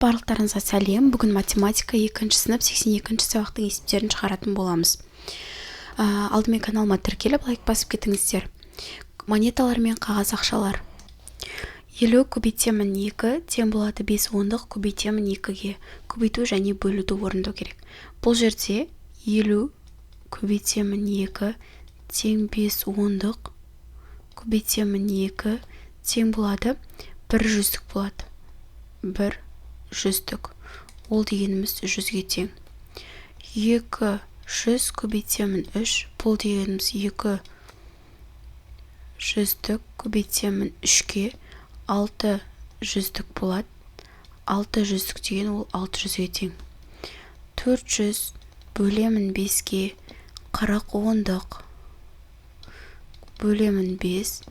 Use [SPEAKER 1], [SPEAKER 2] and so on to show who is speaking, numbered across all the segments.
[SPEAKER 1] Барлықтарыңызға сәлем. Бүгін математика 2 сынып 82 сабақтың есептерін шығаратын боламыз. Алдымен каналыма тіркеліп, лайк басып кетіңіздер. Монеталар мен қағаз ақшалар. 50 көбейтемін 2 тең болады 5 ондық көбейтемін 2-ге. Көбейту және бөлуді орындау керек. Бұл жерде 50 көбейтемін 2 тең 5 ондық көбейтемін 2 тең болады 1 жүздік болады. 1 жүздік. Ол дегеніміз 100-ге тең. 200 көбейтемін 3. Бұл дегеніміз 2 жүздік көбейтемін 3-ге. 6 жүздік болады. 6 жүздік деген ол 600-ге тең. 400 бөлемін 5-ге. 40 ондық бөлемін 5.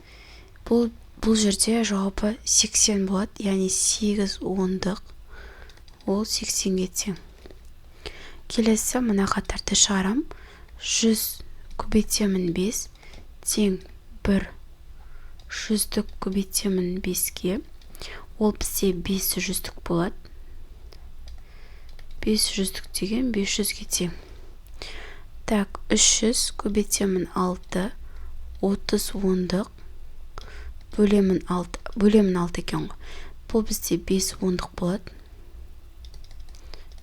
[SPEAKER 1] Бұл жерде жауабы 80 болады. Яғни 8 ондық. Ол 80-ге тең. Келесі мына қатарды шығарам. 100 көбейтемін 5 тең 1 жүздік көбейтемін 5-ге. Ол бізде 5 жүздік болады. 5 жүздік деген 500-ге тең. Так, 300 көбейтемін 6 30 ондық бөлемін 6 екен ғой. Бұл бізде 5 ондық болады.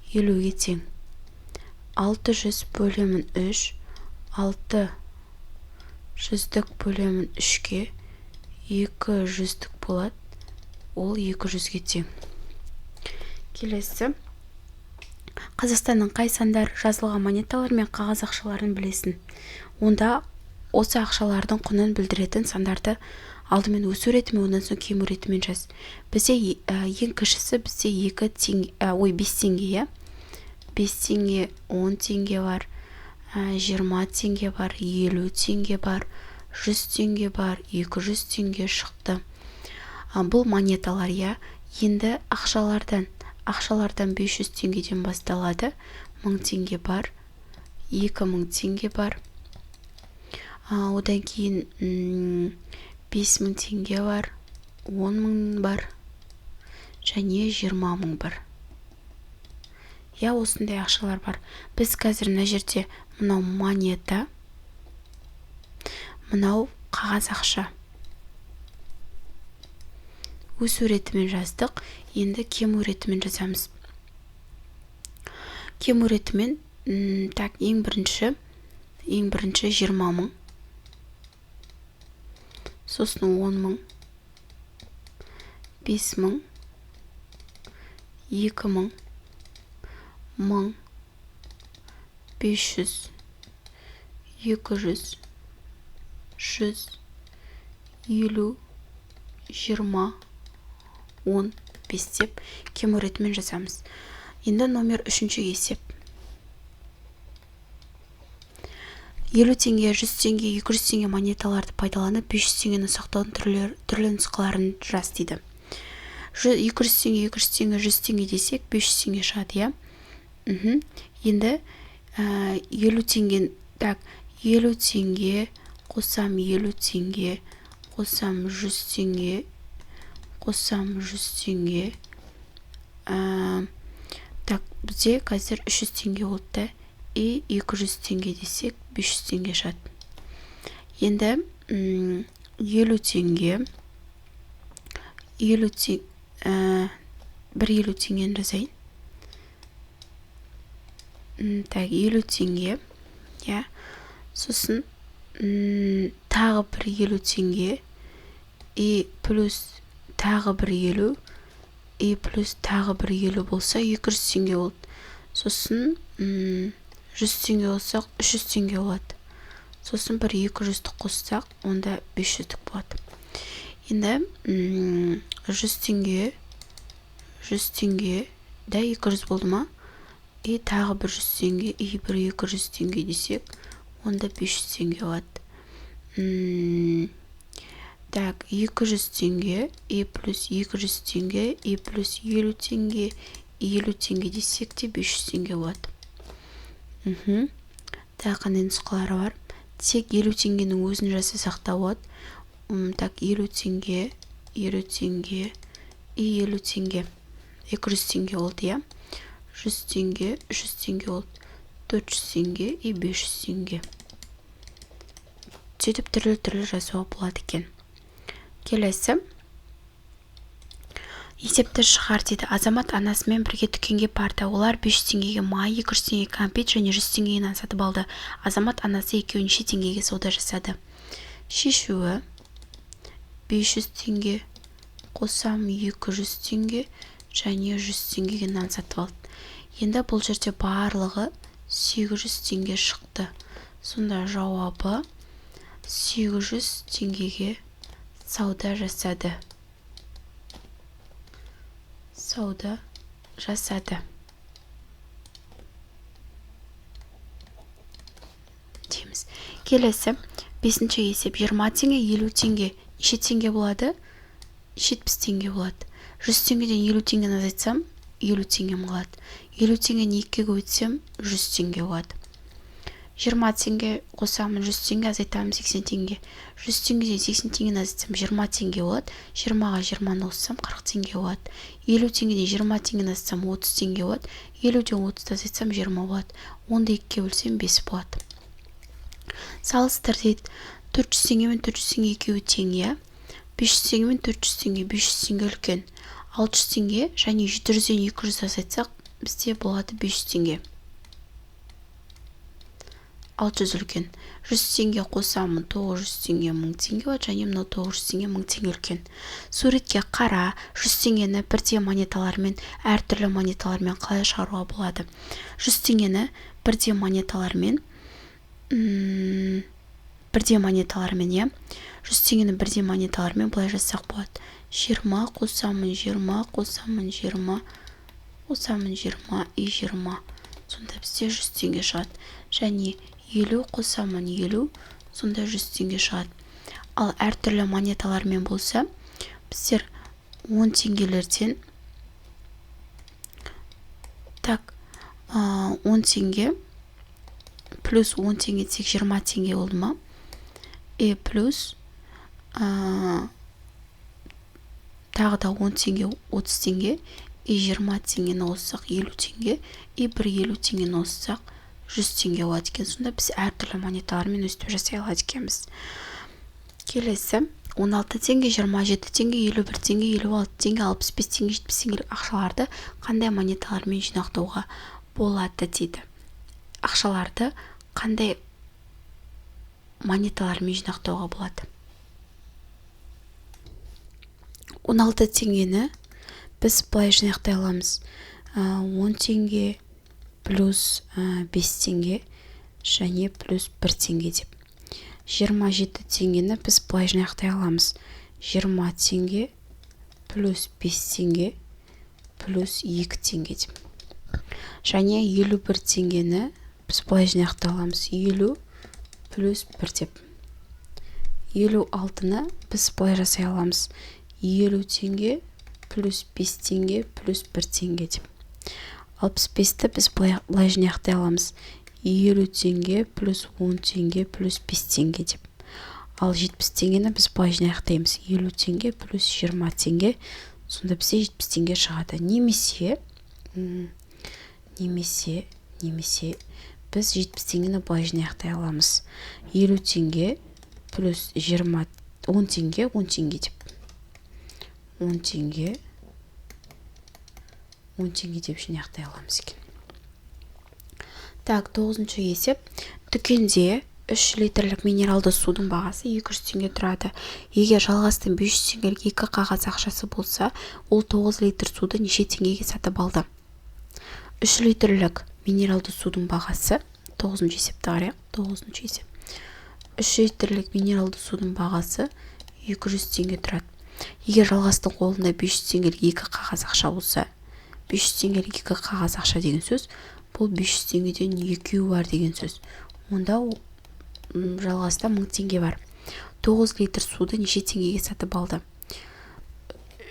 [SPEAKER 1] 50-ге тең. 600 бөлемін 3 6 жүздік бөлемін 3-ге 2 жүздік болады. Ол 200-ге тең. Келесі. Қазақстанның қай сандар жазылған монеталар мен қағаз ақшаларын білесің? Онда осы ақшалардың құнын білдіретін сандарды алдымен өсу ретімен, ондан соң кему ретімен жаз. Бізде ең кішісі бізде 5 теңге, 5 теңге, 10 теңге бар, 20 теңге бар, 50 теңге бар, 100 теңге бар, 200 теңге шықты. Бұл монеталар, енді ақшалардан 500 теңгеден басталады. 1000 теңге бар, 2000 теңге бар. Одан кейін 5000 теңге бар, 10.000 бар, және 20.000 бар. Осындай ақшалар бар. Біз қазір мына жерде мынау монета, мынау қағаз ақша. Өсу ретімен жаздық. Енді кему ретімен жазамыз. Кему ретімен, ең бірінші 20.000, сосын 10.000, 5.000, 2.000, 1000, 500, 200, 100, 50, 20, 10, 5 деп кему ретімен жазамыз. Енді номер 3-ші есеп. 50 теңге, 100 теңге, 200 теңге монеталарды пайдаланып 500 теңгені сақтаудың түрлі нұсқаларын жаз дейді. 200 теңге, 200 теңге, 100 теңге десек 500 теңге шығады, Енді 50 теңге, 50 теңге қосам 50 теңге, қосам 100 теңге, қосам 100 теңге. Бізде қазір 300 теңге олды. 200 теңге десек 500 теңге шығады. Енді 50 теңге, 50 теңгені жазайын. 50 теңге, сосын тағы бір 50 теңге, плюс тағы бір 50, плюс тағы бір 50 болса 200 теңге болды. Сосын 100 теңге болсақ 300 теңге болады. Сосын бір 200-ті қоссақ, онда 500-дік болады. Енді 100 теңге, 100 теңге да 200 болды ма? Тағы бір 100 теңге, бір 200 теңге десек, онда 500 теңге болады. 200 теңге, плюс 200 теңге, плюс 50 теңге, 50 теңге десек те 500 теңге болады. Қандай нұсқалары бар? Тек 50 теңгенің өзін жасасақ та болады. 50 теңге, 50 теңге, 50 теңге. 200 теңге болды, иә. 100 теңге, 100 теңге болды. 400 теңге и 500 теңге. Сөйтіп түрлі жазуға болады екен. Келесі. Есепті шығар дейді. Азамат анасымен бірге дүкенге барды. Олар 500 теңгеге май, 200 теңгеге кәмпит және 100 теңгеге нан сатып алды. Азамат анасы екеуі неше теңгеге сауда жасады? Шешуі 500 теңге қосам 200 теңге және 100 теңгеге нан сатып алды. Енді бұл жерде барлығы 800 теңге шықты. Сонда жауабы 800 теңгеге сауда жасады. Сауда жасады. Дейміз. Келесі 5-ші есеп 20 теңге 50 теңге. Неше теңге болады? 70 теңге болады. 100 теңгеден 50 теңгені азайтсам 50 теңгем қалады. 50 теңгені 2-ге өтсем 100 теңге болады. 20 теңге қосамын 100 теңге азайтамын 80 теңге. 100 теңгеден 80 теңгені азайтсам 20 теңге болады. 20-ға 20-ны қоссам 40 теңге болады. 50 теңгеден 20 теңгені азайтсам 30 теңге болады. 50-ден 30-ды азайтсам 20 болады. 10-ды 2-ге бөлсем 5 болады. Салыстыр дейді. 400 теңге мен 400 теңге екеуі тең, иә. 500 теңге мен 400 теңге, 500 теңге үлкен. 600 теңге және 700-ден 200 азайтсақ, бізде болады 500 теңге. 600 үлкен. 100 теңге қосамын 900 теңге 1000 теңге болады және мынау 900 теңге 1000 теңге үлкен. Суретке қара. 100 теңгені бірдей монеталармен, әртүрлі монеталармен қалай шығаруға болады? 100 теңгені бірдей монеталармен, иә. 100 теңгені бірдей монеталармен былай жазсақ болады. 20 қосамын 20 қосамын 20 қосамын 20 и 20. Сонда бізде 100 теңге шығады. Және 50 қосамын 50, сонда 100 теңге шығады. Ал әртүрлі монеталармен болса, біздер 10 теңгелерден 10 теңге плюс 10 теңге тек 20 теңге болды ма? Плюс тағы да 10 теңге 30 теңге и 20 теңгені қоссақ 50 теңге и бір 50 теңгені қоссақ 100 теңге болады екен. Сонда біз әртүрлі монеталармен өстіп жасай алады екенбіз. Келесі 16 теңге, 27 теңге, 51 теңге, 56 теңге, 65 теңге, 70 теңгелік ақшаларды қандай монеталармен жинақтауға болады дейді. Ақшаларды қандай монеталармен жинақтауға болады? 16 теңгені біз былай жинақтай аламыз. 10 теңге плюс 5 теңге және плюс 1 теңге деп. 27 теңгені біз былай жинақтай аламыз. 20 теңге плюс 5 теңге плюс 2 теңге деп. Және 51 теңгені біз былай жинақтай аламыз. 50 плюс 1 деп. 56-ны біз былай жасай аламыз. 50 теңге плюс 5 теңге плюс 1 теңге деп. 65-ті біз былай жинақтай аламыз. 50 теңге плюс 10 теңге плюс 5 теңге деп. Ал 70 теңгені біз былай жинақтаймыз. 50 теңге плюс 20 теңге, сонда бізде 70 теңге шығады. Немесе біз 70 теңгені былай жинақтай аламыз. 50 теңге плюс 10 теңге, 10 теңге деп. 10 теңге деп жинақтай аламыз екен. 9-ші есеп. Дүкенде 3 литрлік минералды судың бағасы 200 теңге тұрады. Егер жалғастың 500 теңгелік 2 қағаз ақшасы болса, ол 9 литр суды неше теңгеге сатып алды? 3 литрлік минералды судың бағасы 9-ші есепті қарайық. 9-ші есеп. 3 литрлік минералды судың бағасы 200 теңге тұрады. Егер жалғастың қолында 500 теңгелік 2 қағаз ақша болса, 500 теңгелік 2 қағаз ақша деген сөз, бұл 500 теңгеден 2 бар деген сөз. Онда жалғаста 1000 теңге бар. 9 литр суды неше теңгеге сатып алды?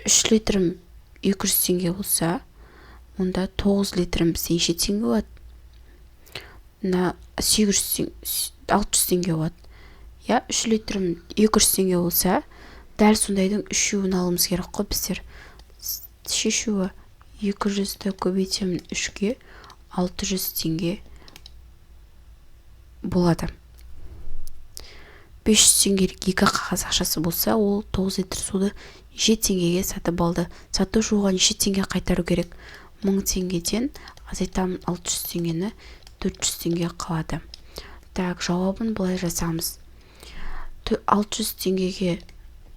[SPEAKER 1] 3 литрім 200 теңге болса, онда 9 литрім бізде неше теңге болады? 600 теңге болады. 3 литрім 200 теңге болса, дәл сондайдың үшеуін алымыз керек қой біздер. Шешуі 200-ті көбейтемін 3-ге, 600 теңге болады. 500 теңгелік 2 қағаз ақшасы болса, ол 9 литр суды неше теңгеге сатып алды. Сатушы оған неше теңге қайтару керек? 1000 теңгеден азайтамын 600 теңгені, 400 теңге қалады. Так, жауабын былай жасамыз. 600 теңгеге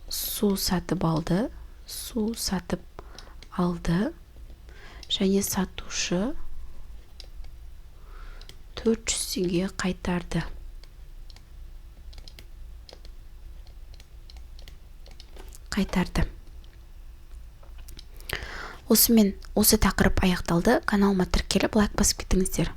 [SPEAKER 1] су сатып алды. Және сатушы 400 теңге қайтарды. Осымен осы тақырып аяқталды. Каналыма тіркеліп лайк басып кетіңіздер.